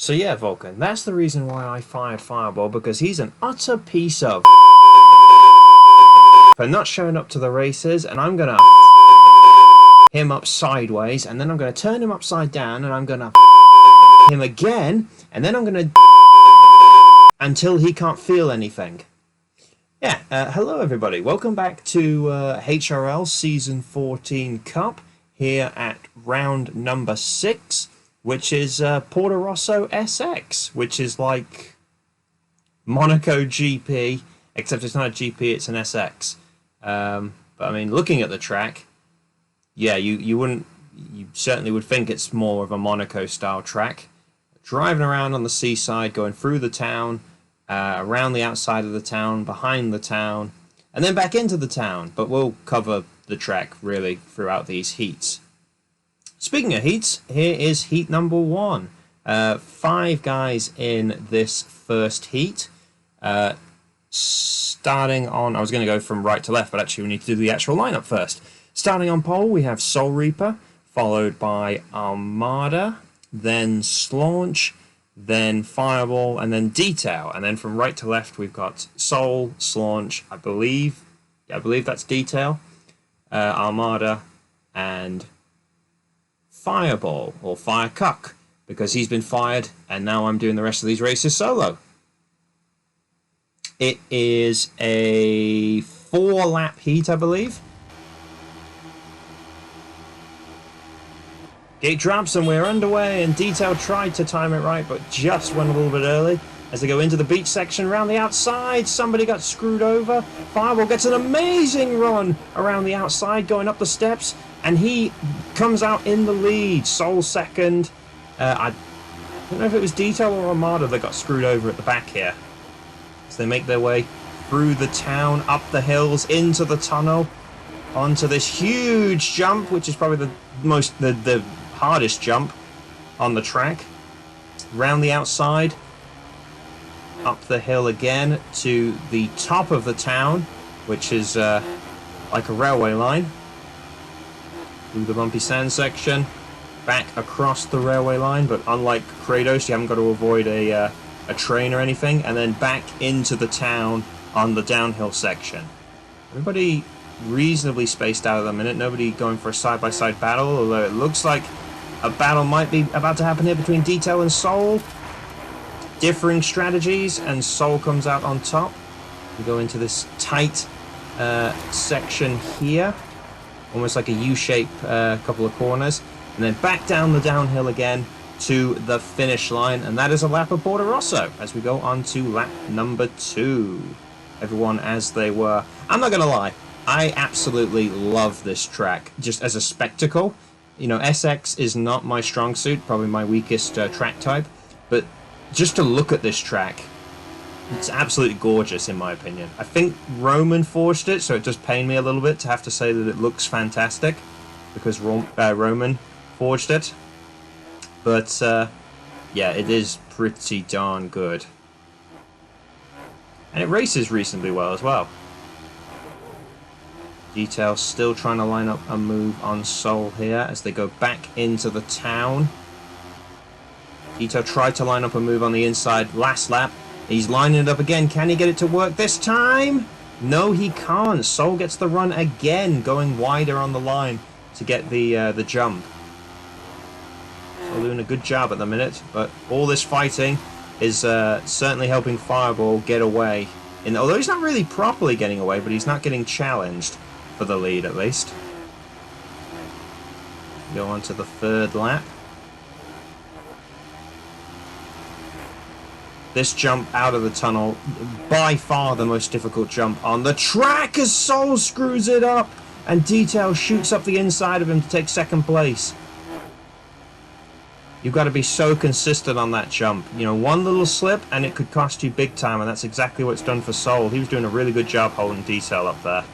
So yeah, Vulcan, that's the reason why I fired Fireball, because he's an utter piece of for not showing up to the races, and I'm gonna him up sideways, and then I'm gonna turn him upside down, and I'm gonna him again, and then I'm gonna until he can't feel anything. Yeah, hello everybody, welcome back to HRL Season 14 Cup, here at round number 6. Which is Portorosso SX, which is like Monaco GP, except it's not a GP, it's an SX. But I mean, looking at the track, yeah, you certainly would think it's more of a Monaco style track. Driving around on the seaside, going through the town, around the outside of the town, behind the town, and then back into the town. But we'll cover the track really throughout these heats. Speaking of heats, here is heat number 1. 5 guys in this first heat. Starting on, I was going to go from right to left, but actually we need to do the actual lineup first. Starting on pole, we have Soul Reaper, followed by Armada, then Slaunch, then Fireball, and then Detail. And then from right to left, we've got Soul, Slaunch, I believe that's Detail, Armada, and Fireball, or Firecuck, because he's been fired and now I'm doing the rest of these races solo. It is a 4-lap heat, I believe. Gate drops and we're underway, and Detail tried to time it right but just went a little bit early. As they go into the beach section, around the outside, somebody got screwed over. Fireball gets an amazing run around the outside, going up the steps, and he comes out in the lead. Soul second. I don't know if it was Detail or Armada that got screwed over at the back here. As they make their way through the town, up the hills, into the tunnel, onto this huge jump, which is probably the hardest jump on the track. Round the outside, up the hill again to the top of the town, which is like a railway line. Through the bumpy sand section, back across the railway line, but unlike Kratos, you haven't got to avoid a train or anything, and then back into the town on the downhill section. Everybody reasonably spaced out at the minute, nobody going for a side-by-side battle, although it looks like a battle might be about to happen here between Detail and Soul. Differing strategies, and Soul comes out on top. We go into this tight section here, almost like a U-shape couple of corners, and then back down the downhill again to the finish line, and that is a lap of Portorosso as we go on to lap number 2. Everyone as they were. I'm not gonna lie, I absolutely love this track just as a spectacle. You know, SX is not my strong suit, probably my weakest track type, but just to look at this track, it's absolutely gorgeous in my opinion. I think Roman forged it, so it does pain me a little bit to have to say that it looks fantastic, because Roman forged it. But yeah, it is pretty darn good. And it races reasonably well as well. Detail still trying to line up a move on Soul here as they go back into the town. Detail tried to line up a move on the inside last lap. He's lining it up again. Can he get it to work this time? No, he can't. Soul gets the run again, going wider on the line to get the jump. So doing a good job at the minute, but all this fighting is certainly helping Fireball get away. And although he's not really properly getting away, but he's not getting challenged for the lead at least. Go on to the 3rd lap. This jump out of the tunnel, by far the most difficult jump on the track, as Soul screws it up and Detail shoots up the inside of him to take 2nd place. You've got to be so consistent on that jump. You know, one little slip and it could cost you big time, and that's exactly what's done for Soul. He was doing a really good job holding Detail up there.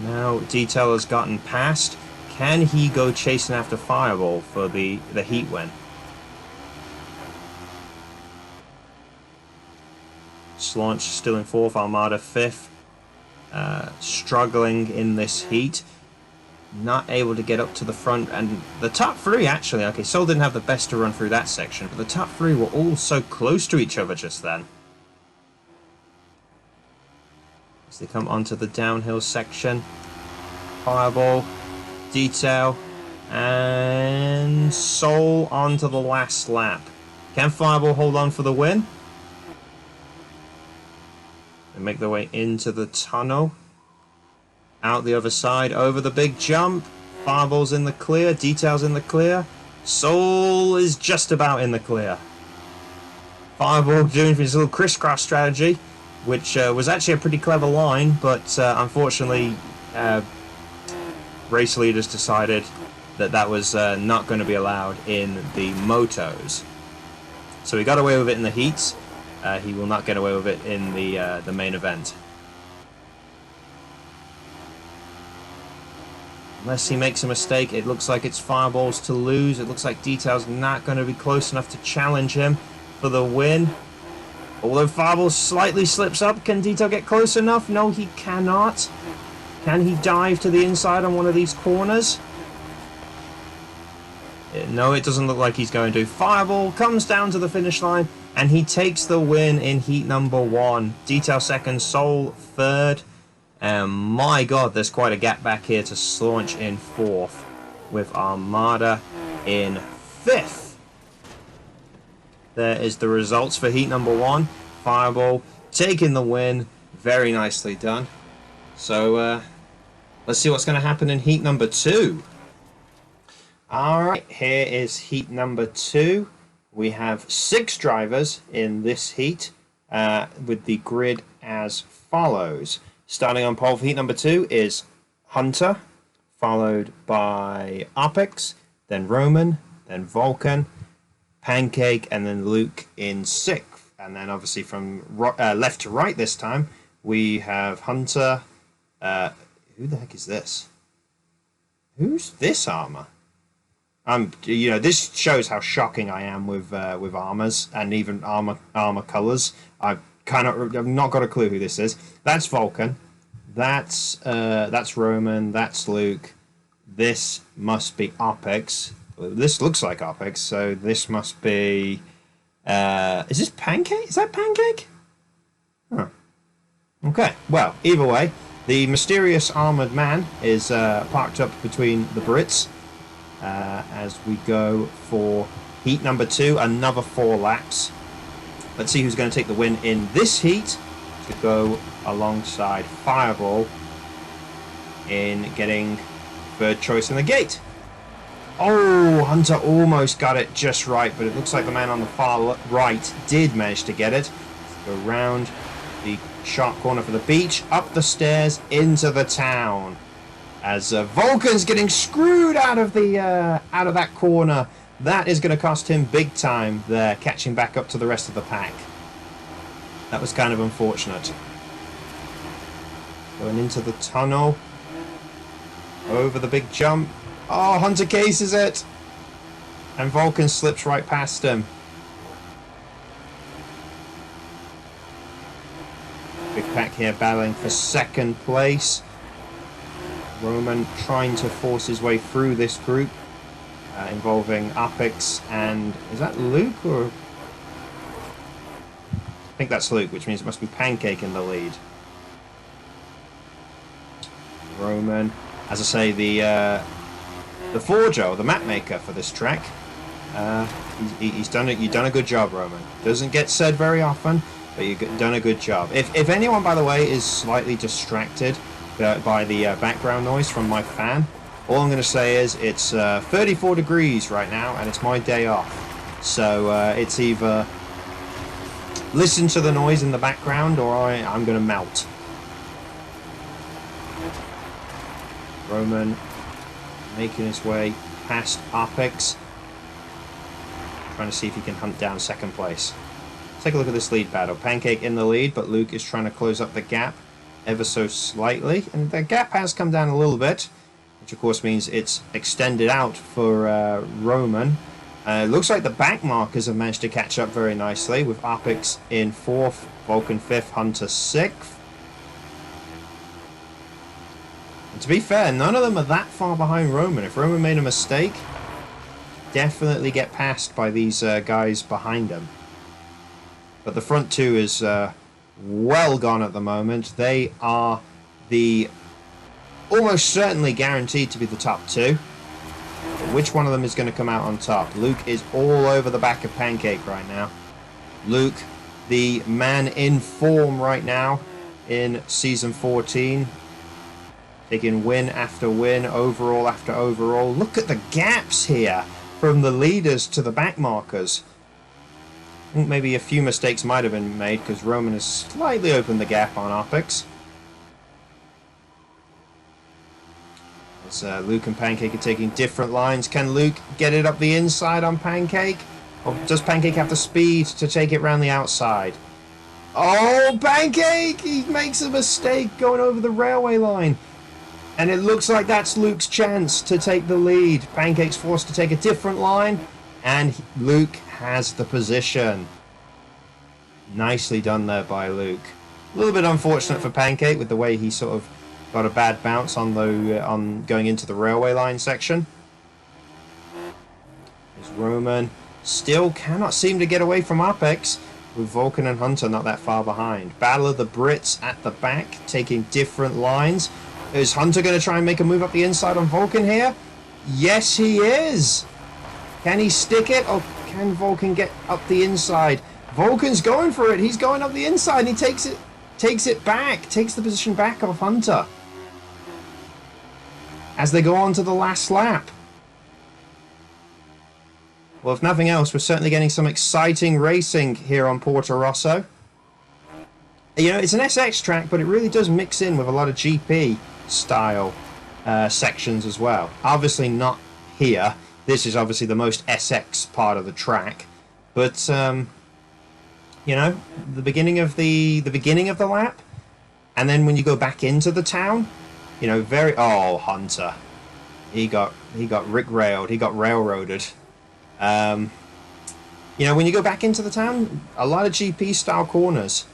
Now Detail has gotten past. Can he go chasing after Fireball for the heat win? Slaunch still in 4th, Armada 5th. Struggling in this heat. not able to get up to the front, and the top three actually, okay, Sol didn't have the best to run through that section, but the top three were all so close to each other just then. As they come onto the downhill section, Fireball, Detail, and Sol onto the last lap. Can Fireball hold on for the win? They make their way into the tunnel. Out the other side, over the big jump. Fireball's in the clear, Detail's in the clear. Sol is just about in the clear. Fireball doing his little crisscross strategy, which was actually a pretty clever line, but unfortunately, race leaders decided that that was not going to be allowed in the motos. So he got away with it in the heats. He will not get away with it in the main event. Unless he makes a mistake, it looks like it's Fireball's to lose. It looks like Detail's not going to be close enough to challenge him for the win. Although Fireball slightly slips up, can Detail get close enough? No, he cannot. Can he dive to the inside on one of these corners? No, it doesn't look like he's going to. Fireball comes down to the finish line, and he takes the win in heat number 1. Detail second, Sol third. And my god, there's quite a gap back here to Slaunch in 4th, with Armada in 5th. There is the results for heat number 1. Fireball taking the win. Very nicely done. So, let's see what's going to happen in heat number 2. Alright, here is heat number 2. We have 6 drivers in this heat, with the grid as follows. Starting on pole for heat number 2 is Hunter, followed by Apex, then Roman, then Vulcan, Pancake, and then Luke in 6th. And then obviously from left to right this time, we have Hunter. Who the heck is this? Who's this armor? You know, this shows how shocking I am with armors and even armor colors. I've not got a clue who this is. That's Vulcan. That's Roman. That's Luke. This must be Apex. This looks like Apex, so this must be. Is this Pancake? Is that Pancake? Huh. Okay. Well, either way, the mysterious armored man is parked up between the Brits as we go for heat number 2. Another 4 laps. Let's see who's going to take the win in this heat to go alongside Fireball in getting third choice in the gate. Oh, Hunter almost got it just right, but it looks like the man on the far right did manage to get it. Go round the sharp corner for the beach, up the stairs, into the town. As Vulcan's getting screwed out of that corner. That is going to cost him big time there, catching back up to the rest of the pack. That was kind of unfortunate. Going into the tunnel. Over the big jump. Oh, Hunter cases it. And Vulcan slips right past him. Big pack here battling for 2nd place. Roman trying to force his way through this group. Involving Apex and... is that Luke or... I think that's Luke, which means it must be Pancake in the lead. Roman, as I say, the forger, or the map maker for this track, he's done it. You've done a good job, Roman. Doesn't get said very often, but you've done a good job. If anyone, by the way, is slightly distracted by the background noise from my fan, all I'm going to say is it's 34 degrees right now, and it's my day off. So it's either listen to the noise in the background, or I'm going to melt. Roman making his way past Apex, trying to see if he can hunt down 2nd place. Take a look at this lead battle. Pancake in the lead, but Luke is trying to close up the gap ever so slightly, and the gap has come down a little bit, which of course means it's extended out for Roman. Looks like the back markers have managed to catch up very nicely, with Apex in 4th, Vulcan 5th, Hunter 6th. To be fair, none of them are that far behind Roman. If Roman made a mistake, definitely get passed by these guys behind him. But the front two is well gone at the moment. They are the almost certainly guaranteed to be the top two. But which one of them is going to come out on top? Luke is all over the back of Pancake right now. Luke, the man in form right now in Season 14. Taking win after win, overall after overall. Look at the gaps here from the leaders to the back markers. I think maybe a few mistakes might have been made because Roman has slightly opened the gap on Opix. As Luke and Pancake are taking different lines. Can Luke get it up the inside on Pancake? Or does Pancake have the speed to take it round the outside? Oh, Pancake! He makes a mistake going over the railway line. And it looks like that's Luke's chance to take the lead. Pancake's forced to take a different line. And Luke has the position. Nicely done there by Luke. A little bit unfortunate for Pancake with the way he sort of got a bad bounce on the on going into the railway line section. There's Roman. Still cannot seem to get away from Apex, with Vulcan and Hunter not that far behind. Battle of the Brits at the back, taking different lines. Is Hunter going to try and make a move up the inside on Vulcan here? Yes, he is. Can he stick it, or can Vulcan get up the inside? Vulcan's going for it. He's going up the inside, and he takes it back, takes the position back off Hunter as they go on to the last lap. Well, if nothing else, we're certainly getting some exciting racing here on Portorosso. You know, it's an SX track, but it really does mix in with a lot of GP style sections as well. Obviously not here. This is obviously the most SX part of the track, but you know, the beginning of the lap, and then when you go back into the town, you know, Hunter, he got rick-railed, he got railroaded. You know, when you go back into the town, a lot of GP style corners.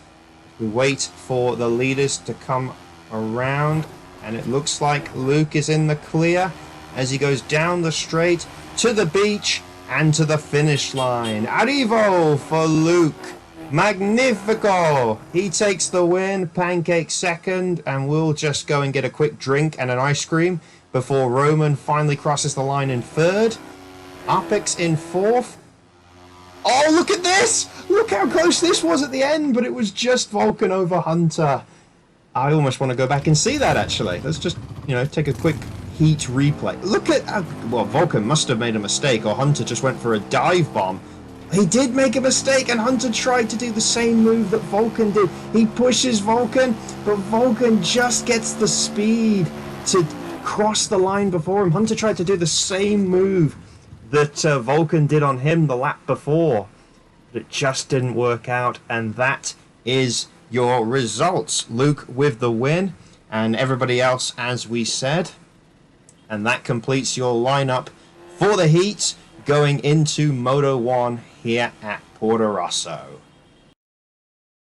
We wait for the leaders to come around, and it looks like Luke is in the clear as he goes down the straight to the beach and to the finish line. Arrivo for Luke. Magnifico! He takes the win. Pancake second, and we'll just go and get a quick drink and an ice cream before Roman finally crosses the line in third. Opix in fourth. Oh, look at this! Look how close this was at the end, but it was just Vulcan over Hunter. I almost want to go back and see that, actually. Let's just, you know, take a quick heat replay. Look at... well, Vulcan must have made a mistake, or Hunter just went for a dive bomb. He did make a mistake, and Hunter tried to do the same move that Vulcan did. He pushes Vulcan, but Vulcan just gets the speed to cross the line before him. Hunter tried to do the same move that Vulcan did on him the lap before, but it just didn't work out, and that is your results. Luke with the win, and everybody else as we said, and that completes your lineup for the heat going into Moto 1 here at Portorosso.